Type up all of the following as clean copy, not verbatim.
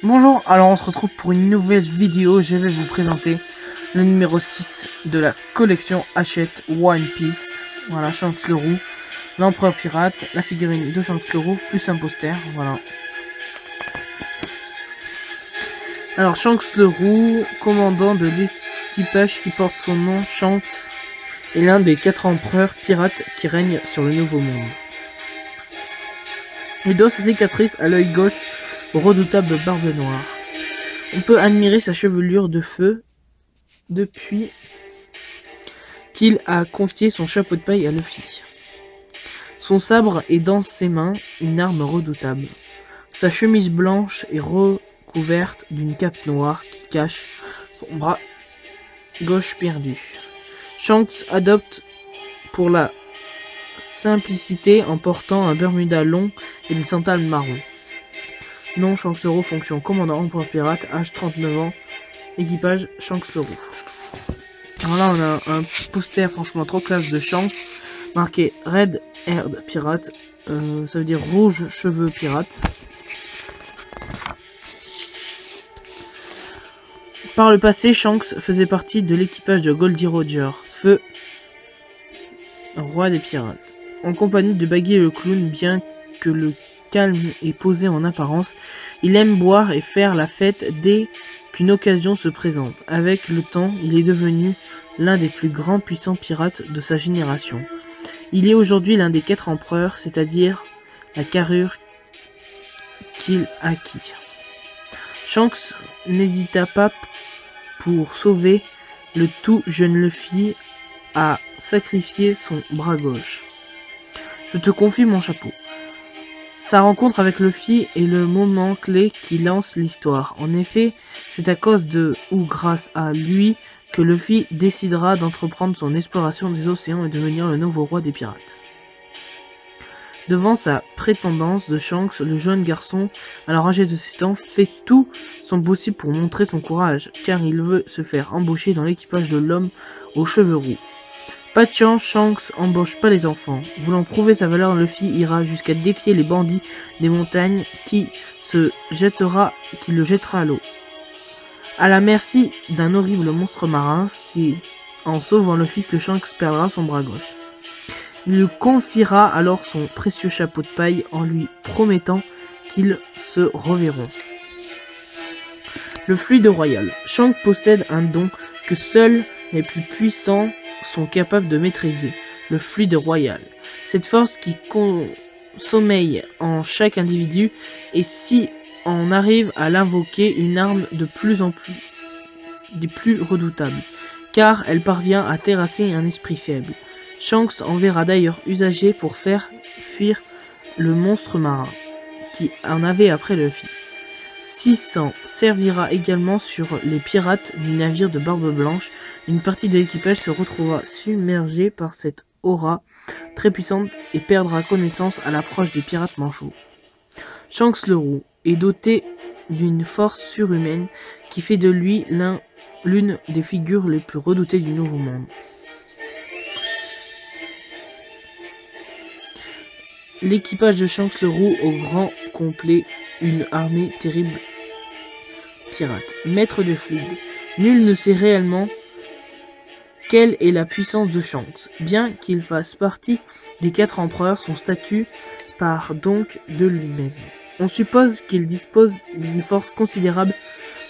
Bonjour, alors on se retrouve pour une nouvelle vidéo. Je vais vous présenter le numéro 6 de la collection Hachette One Piece. Voilà, Shanks le Roux, l'empereur pirate, la figurine de Shanks le Roux, plus un poster, voilà. Alors Shanks le Roux, commandant de l'équipage qui porte son nom, Shanks est l'un des 4 empereurs pirates qui règnent sur le Nouveau Monde. Il doit sa cicatrice à l'œil gauche au redoutable Barbe Noire. On peut admirer sa chevelure de feu depuis qu'il a confié son chapeau de paille à Luffy. Son sabre est dans ses mains, une arme redoutable. Sa chemise blanche est recouverte d'une cape noire qui cache son bras gauche perdu. Shanks adopte pour la simplicité en portant un bermuda long et des sandales marron. Nom Shanks le Roux, fonction commandant empereur pirate, âge 39 ans, équipage Shanks le Roux. Alors là on a un poster franchement trop classe de Shanks, marqué Red Haired Pirate, ça veut dire rouge cheveux pirate. Par le passé, Shanks faisait partie de l'équipage de Goldie Roger, feu roi des pirates. En compagnie de Baggy le clown, bien que le calme et posé en apparence, il aime boire et faire la fête dès qu'une occasion se présente. Avec le temps, il est devenu l'un des plus grands puissants pirates de sa génération. Il est aujourd'hui l'un des 4 empereurs, c'est-à-dire la carrure qu'il acquit. Shanks n'hésita pas pour sauver le tout jeune Luffy à sacrifier son bras gauche. Je te confie mon chapeau. Sa rencontre avec Luffy est le moment clé qui lance l'histoire. En effet, c'est à cause de ou grâce à lui que Luffy décidera d'entreprendre son exploration des océans et devenir le nouveau roi des pirates. Devant sa prétendance de Shanks, le jeune garçon, alors âgé de 7 ans, fait tout son possible pour montrer son courage, car il veut se faire embaucher dans l'équipage de l'homme aux cheveux roux. Pas de chance, Shanks embauche pas les enfants. Voulant prouver sa valeur, Luffy ira jusqu'à défier les bandits des montagnes qui le jettera à l'eau. À la merci d'un horrible monstre marin, c'est en sauvant Luffy que Shanks perdra son bras gauche. Il lui confiera alors son précieux chapeau de paille en lui promettant qu'ils se reverront. Le fluide royal. Shanks possède un don que seuls les plus puissants sont capables de maîtriser, le fluide royal. Cette force qui sommeille en chaque individu, et si on arrive à l'invoquer, une arme de plus en plus des plus redoutables, car elle parvient à terrasser un esprit faible. Shanks en verra d'ailleurs usager pour faire fuir le monstre marin, qui en avait après Luffy. 600 servira également sur les pirates du navire de Barbe Blanche. Une partie de l'équipage se retrouvera submergée par cette aura très puissante et perdra connaissance à l'approche des pirates manchots. Shanks le Roux est doté d'une force surhumaine qui fait de lui l'une des figures les plus redoutées du Nouveau Monde. L'équipage de Shanks le Roux au grand complet, une armée terrible pirate. Maître de fluide. Nul ne sait réellement quelle est la puissance de Shanks. Bien qu'il fasse partie des 4 empereurs, son statut part donc de lui-même. On suppose qu'il dispose d'une force considérable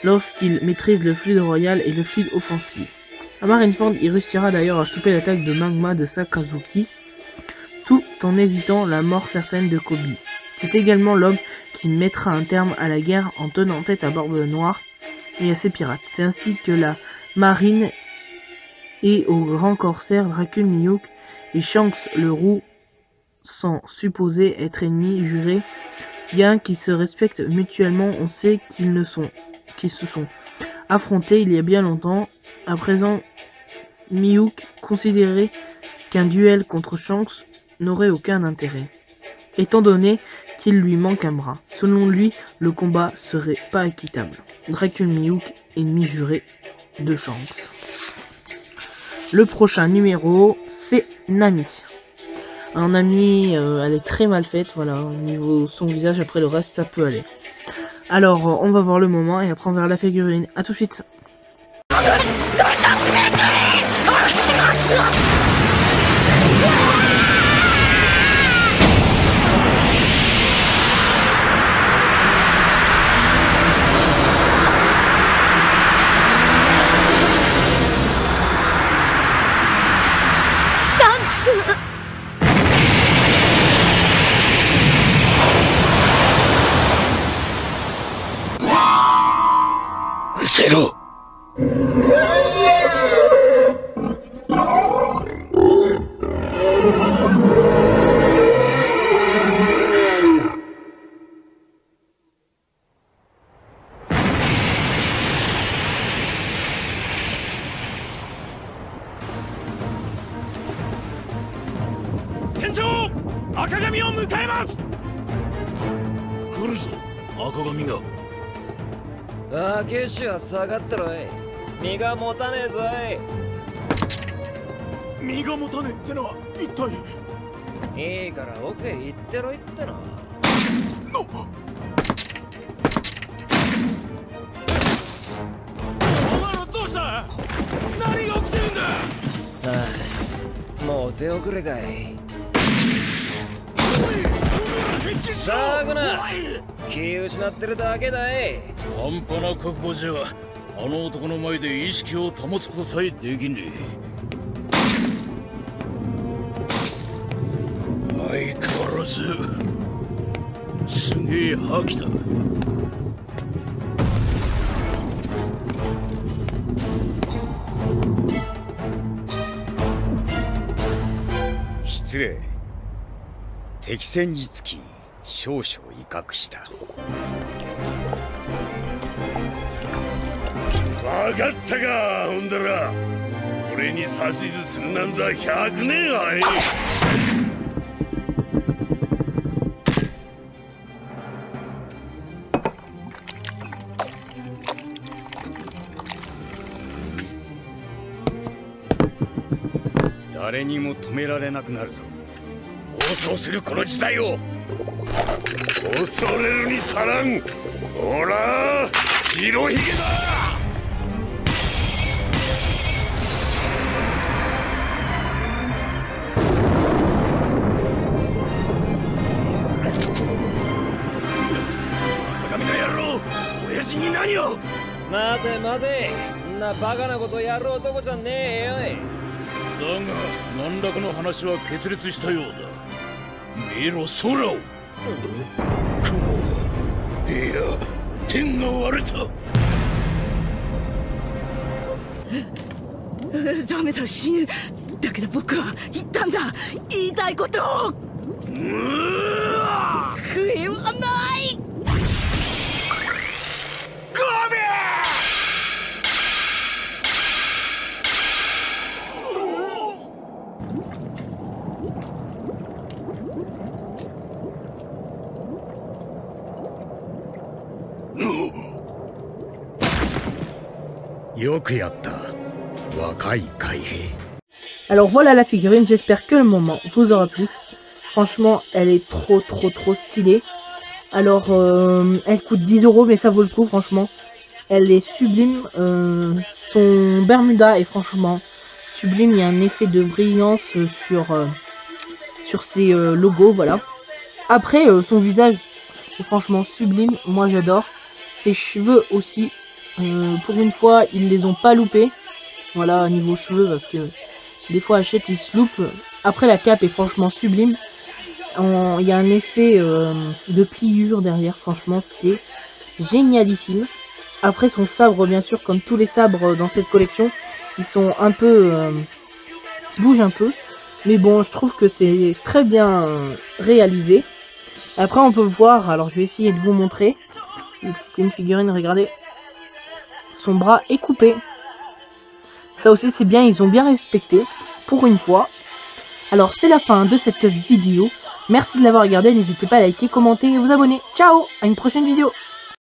lorsqu'il maîtrise le fluide royal et le fluide offensif. À Marineford, il réussira d'ailleurs à stopper l'attaque de magma de Sakazuki, tout en évitant la mort certaine de Kobe. C'est également l'homme qui mettra un terme à la guerre en tenant tête à Barbe Noire et à ses pirates. C'est ainsi que la marine et au grand corsaire Dracul Mihawk et Shanks le Roux sont supposés être ennemis jurés. Bien qu'ils se respectent mutuellement, on sait qu'ils se sont affrontés il y a bien longtemps. À présent, Mihawk considérait qu'un duel contre Shanks n'aurait aucun intérêt, étant donné qu'il lui manque un bras. Selon lui, le combat serait pas équitable. Dracul Mihawk, ennemi juré de Shanks. Le prochain numéro, c'est Nami. Alors Nami, elle est très mal faite, voilà, au niveau son visage, après le reste, ça peut aller. Alors, on va voir le moment, et après on verra la figurine. A tout de suite. Zéro. Tencho! 赤髪を迎えます。来るぞ、赤髪が。九州は下がってろい。身が持たねえぞい。身が持たねえってのは一体。いいから奥へ行ってろいっての。お前らどうした？何が起きてるんだ？ああ、もう手遅れかい。騒ぐな。気失ってるだけだい。半端な覚悟じゃあの男の前で意識を保つことさえできねえ。相変わらずすげえ覇気だ。失礼。敵戦につき少々威嚇した。分かったか、ほんだら俺に指図するなんざ100年はい。誰にも止められなくなるぞ。暴走するこの時代を恐れるに足らん。ほら白ひげだ。赤髪の野郎、親父に何を。待て待て、んなバカなことやる男じゃねえよい。だが何らかの話は決裂したようだ。見ろ空を。雲が、いや天が割れた。ダメだ、死ぬ。だけど僕は言ったんだ、言いたいことを。悔いはない。よくやった、若い海兵。Alors voilà la figurine, j'espère que le moment vous aura plu. Franchement, elle est trop stylée. Alors, elle coûte 10 €, mais ça vaut le coup, franchement. Elle est sublime. Son Bermuda est franchement sublime. Il y a un effet de brillance sur ses logos, voilà. Après, son visage est franchement sublime. Moi, j'adore. Ses cheveux aussi. Pour une fois, ils les ont pas loupés. Voilà, niveau cheveux, parce que des fois, Hachette, il se loupe. Après, la cape est franchement sublime. Il y a un effet de pliure derrière. Franchement, c'est génialissime. Après, son sabre, bien sûr, comme tous les sabres dans cette collection, ils sont un peu... qui bougent un peu. Mais bon, je trouve que c'est très bien réalisé. Après, on peut voir... Alors, je vais essayer de vous montrer. C'était une figurine, regardez. Son bras est coupé. Ça aussi c'est bien, ils ont bien respecté pour une fois. Alors c'est la fin de cette vidéo. Merci de l'avoir regardé, n'hésitez pas à liker, commenter et vous abonner. Ciao, à une prochaine vidéo.